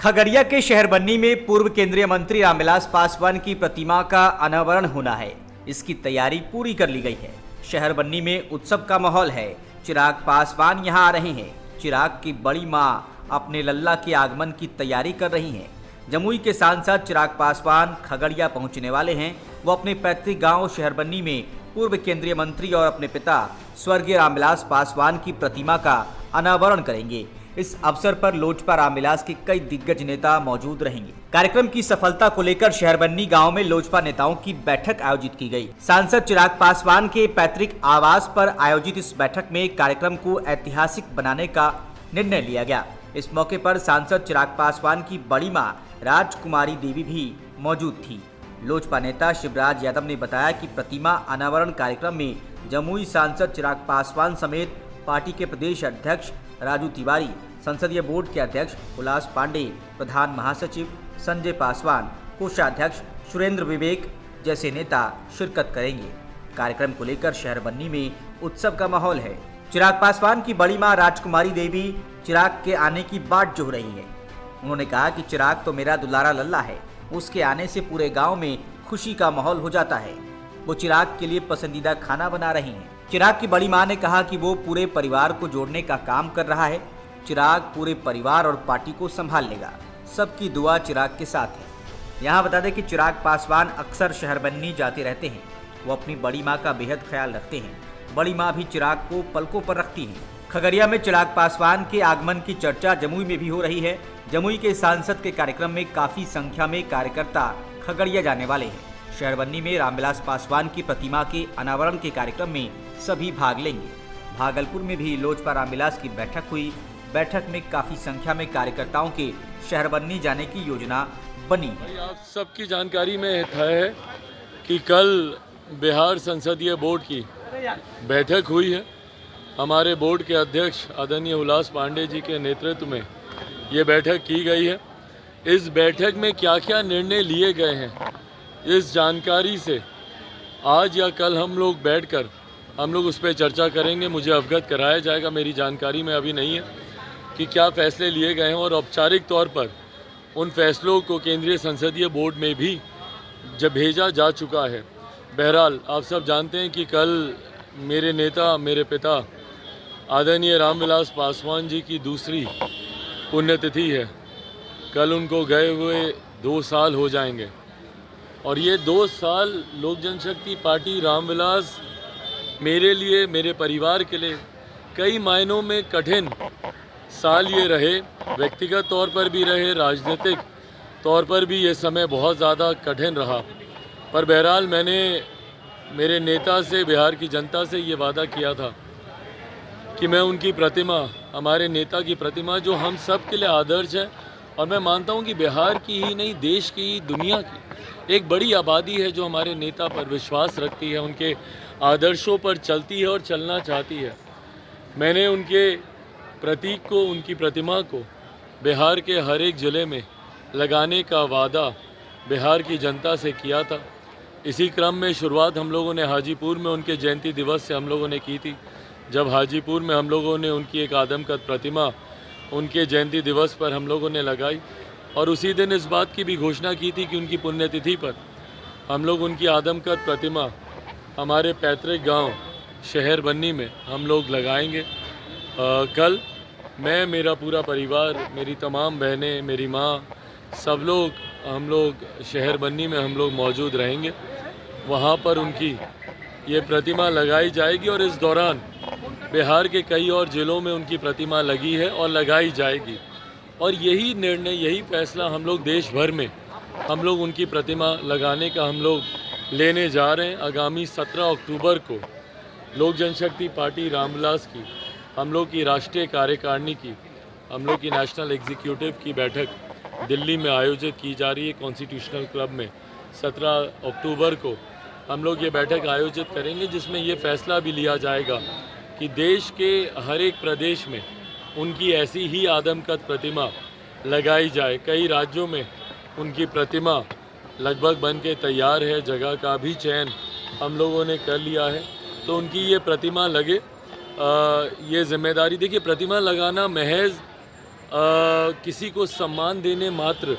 खगड़िया के शहर बन्नी में पूर्व केंद्रीय मंत्री रामविलास पासवान की प्रतिमा का अनावरण होना है। इसकी तैयारी पूरी कर ली गई है। शहर बन्नी में उत्सव का माहौल है। चिराग पासवान यहां आ रहे हैं। चिराग की बड़ी मां अपने लल्ला के आगमन की तैयारी कर रही हैं। जमुई के सांसद चिराग पासवान खगड़िया पहुंचने वाले हैं। वो अपने पैतृक गांव शहर बन्नी में पूर्व केंद्रीय मंत्री और अपने पिता स्वर्गीय रामविलास पासवान की प्रतिमा का अनावरण करेंगे। इस अवसर पर लोजपा रामविलास के कई दिग्गज नेता मौजूद रहेंगे। कार्यक्रम की सफलता को लेकर शहर बन्नी गांव में लोजपा नेताओं की बैठक आयोजित की गई। सांसद चिराग पासवान के पैतृक आवास पर आयोजित इस बैठक में कार्यक्रम को ऐतिहासिक बनाने का निर्णय लिया गया। इस मौके पर सांसद चिराग पासवान की बड़ी मां राजकुमारी देवी भी मौजूद थी। लोजपा नेता शिवराज यादव ने बताया कि प्रतिमा अनावरण कार्यक्रम में जमुई सांसद चिराग पासवान समेत पार्टी के प्रदेश अध्यक्ष राजू तिवारी, संसदीय बोर्ड के अध्यक्ष उल्लास पांडे, प्रधान महासचिव संजय पासवान, कोषाध्यक्ष सुरेंद्र विवेक जैसे नेता शिरकत करेंगे। कार्यक्रम को लेकर शहर बन्नी में उत्सव का माहौल है। चिराग पासवान की बड़ी मां राजकुमारी देवी चिराग के आने की बाट जोह रही है। उन्होंने कहा कि चिराग तो मेरा दुलारा लल्ला है, उसके आने से पूरे गांव में खुशी का माहौल हो जाता है। वो चिराग के लिए पसंदीदा खाना बना रही हैं। चिराग की बड़ी मां ने कहा कि वो पूरे परिवार को जोड़ने का काम कर रहा है। चिराग पूरे परिवार और पार्टी को संभाल लेगा। सबकी दुआ चिराग के साथ है। यहाँ बता दें कि चिराग पासवान अक्सर शहर बन्नी जाते रहते हैं। वो अपनी बड़ी मां का बेहद ख्याल रखते हैं। बड़ी मां भी चिराग को पलकों पर रखती हैं। खगड़िया में चिराग पासवान के आगमन की चर्चा जमुई में भी हो रही है। जमुई के सांसद के कार्यक्रम में काफी संख्या में कार्यकर्ता खगड़िया जाने वाले हैं। शहर बन्नी में रामविलास पासवान की प्रतिमा के अनावरण के कार्यक्रम में सभी भाग लेंगे। भागलपुर में भी लोजपा रामविलास की बैठक हुई। बैठक में काफी संख्या में कार्यकर्ताओं के शहर बन्नी जाने की योजना बनी। आप सबकी जानकारी में है कि कल बिहार संसदीय बोर्ड की बैठक हुई है। हमारे बोर्ड के अध्यक्ष आदरणीय उल्लास पांडे जी के नेतृत्व में ये बैठक की गई है। इस बैठक में क्या क्या निर्णय लिए गए हैं, इस जानकारी से आज या कल हम लोग बैठकर उस पर चर्चा करेंगे। मुझे अवगत कराया जाएगा, मेरी जानकारी में अभी नहीं है कि क्या फैसले लिए गए हैं और औपचारिक तौर पर उन फैसलों को केंद्रीय संसदीय बोर्ड में भी जब भेजा जा चुका है। बहरहाल आप सब जानते हैं कि कल मेरे नेता, मेरे पिता आदरणीय रामविलास पासवान जी की दूसरी पुण्यतिथि है। कल उनको गए हुए 2 साल हो जाएंगे और ये 2 साल लोक जनशक्ति पार्टी रामविलास मेरे लिए, मेरे परिवार के लिए कई मायनों में कठिन साल ये रहे। व्यक्तिगत तौर पर भी रहे, राजनीतिक तौर पर भी ये समय बहुत ज़्यादा कठिन रहा। पर बहरहाल मैंने मेरे नेता से, बिहार की जनता से ये वादा किया था कि मैं उनकी प्रतिमा, हमारे नेता की प्रतिमा जो हम सब के लिए आदर्श है, और मैं मानता हूँ कि बिहार की ही नहीं, देश की, दुनिया की एक बड़ी आबादी है जो हमारे नेता पर विश्वास रखती है, उनके आदर्शों पर चलती है और चलना चाहती है। मैंने उनके प्रतीक को, उनकी प्रतिमा को बिहार के हर एक ज़िले में लगाने का वादा बिहार की जनता से किया था। इसी क्रम में शुरुआत हम लोगों ने हाजीपुर में उनके जयंती दिवस से हम लोगों ने की थी। जब हाजीपुर में हम लोगों ने उनकी एक आदमकद प्रतिमा उनके जयंती दिवस पर हम लोगों ने लगाई और उसी दिन इस बात की भी घोषणा की थी कि उनकी पुण्यतिथि पर हम लोग उनकी आदमकद प्रतिमा हमारे पैतृक गांव शहर बन्नी में हम लोग लगाएंगे। कल मैं, मेरा पूरा परिवार, मेरी तमाम बहनें, मेरी माँ, सब लोग, हम लोग शहर बन्नी में हम लोग मौजूद रहेंगे। वहाँ पर उनकी ये प्रतिमा लगाई जाएगी और इस दौरान बिहार के कई और ज़िलों में उनकी प्रतिमा लगी है और लगाई जाएगी। और यही निर्णय, यही फैसला हम लोग देश भर में हम लोग उनकी प्रतिमा लगाने का हम लोग लेने जा रहे हैं। आगामी 17 अक्टूबर को लोक जनशक्ति पार्टी रामविलास की, हम लोग की राष्ट्रीय कार्यकारिणी की, हम लोग की नेशनल एग्जीक्यूटिव की बैठक दिल्ली में आयोजित की जा रही है कॉन्स्टिट्यूशनल क्लब में। 17 अक्टूबर को हम लोग ये बैठक आयोजित करेंगे जिसमें ये फैसला भी लिया जाएगा कि देश के हर एक प्रदेश में उनकी ऐसी ही आदमकद प्रतिमा लगाई जाए। कई राज्यों में उनकी प्रतिमा लगभग बन के तैयार है, जगह का भी चयन हम लोगों ने कर लिया है, तो उनकी ये प्रतिमा लगे। ये जिम्मेदारी, देखिए प्रतिमा लगाना महज किसी को सम्मान देने मात्र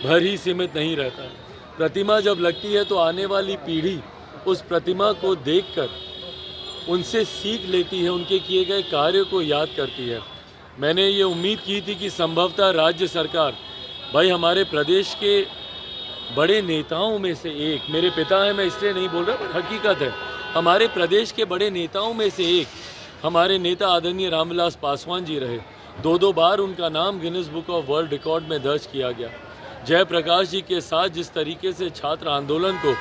भर ही सीमित नहीं रहता है। प्रतिमा जब लगती है तो आने वाली पीढ़ी उस प्रतिमा को देखकर उनसे सीख लेती है, उनके किए गए कार्य को याद करती है। मैंने ये उम्मीद की थी कि संभवतः राज्य सरकार, भाई हमारे प्रदेश के बड़े नेताओं में से एक, मेरे पिता हैं मैं इसलिए नहीं बोल रहा, पर हकीकत है हमारे प्रदेश के बड़े नेताओं में से एक हमारे नेता आदरणीय रामविलास पासवान जी रहे। दो बार उनका नाम Guinness book of world record में दर्ज किया गया। जयप्रकाश जी के साथ जिस तरीके से छात्र आंदोलन को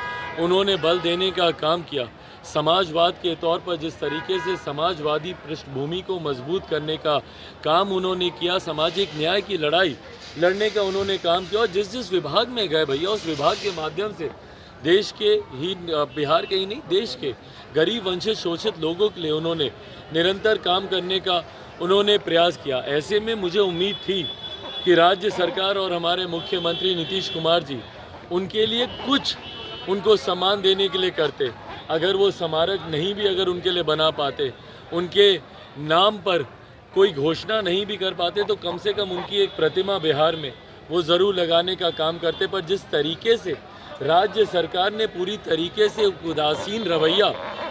उन्होंने बल देने का काम किया, समाजवाद के तौर पर जिस तरीके से समाजवादी पृष्ठभूमि को मजबूत करने का काम उन्होंने किया, सामाजिक न्याय की लड़ाई लड़ने का उन्होंने काम किया, और जिस विभाग में गए भैया उस विभाग के माध्यम से देश के ही, बिहार के ही नहीं, देश के गरीब वंचित शोषित लोगों के लिए उन्होंने निरंतर काम करने का उन्होंने प्रयास किया। ऐसे में मुझे उम्मीद थी कि राज्य सरकार और हमारे मुख्यमंत्री नीतीश कुमार जी उनके लिए कुछ उनको सम्मान देने के लिए करते। अगर वो स्मारक नहीं भी अगर उनके लिए बना पाते, उनके नाम पर कोई घोषणा नहीं भी कर पाते, तो कम से कम उनकी एक प्रतिमा बिहार में वो ज़रूर लगाने का काम करते। पर जिस तरीके से राज्य सरकार ने पूरी तरीके से उदासीन रवैया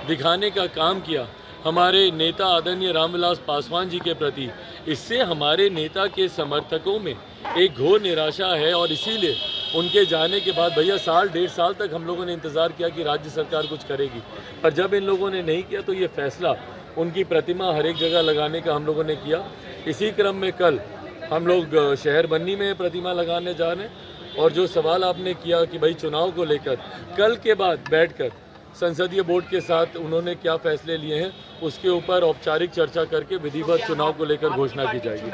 दिखाने का काम किया हमारे नेता आदरणीय रामविलास पासवान जी के प्रति, इससे हमारे नेता के समर्थकों में एक घोर निराशा है। और इसीलिए उनके जाने के बाद भैया साल डेढ़ साल तक हम लोगों ने इंतज़ार किया कि राज्य सरकार कुछ करेगी, पर जब इन लोगों ने नहीं किया तो ये फैसला उनकी प्रतिमा हर एक जगह लगाने का हम लोगों ने किया। इसी क्रम में कल हम लोग शहर बन्नी में प्रतिमा लगाने जा रहे हैं। और जो सवाल आपने किया कि भाई चुनाव को लेकर कल के बाद बैठकर संसदीय बोर्ड के साथ उन्होंने क्या फैसले लिए हैं, उसके ऊपर औपचारिक चर्चा करके विधिवत चुनाव को लेकर घोषणा की जाएगी।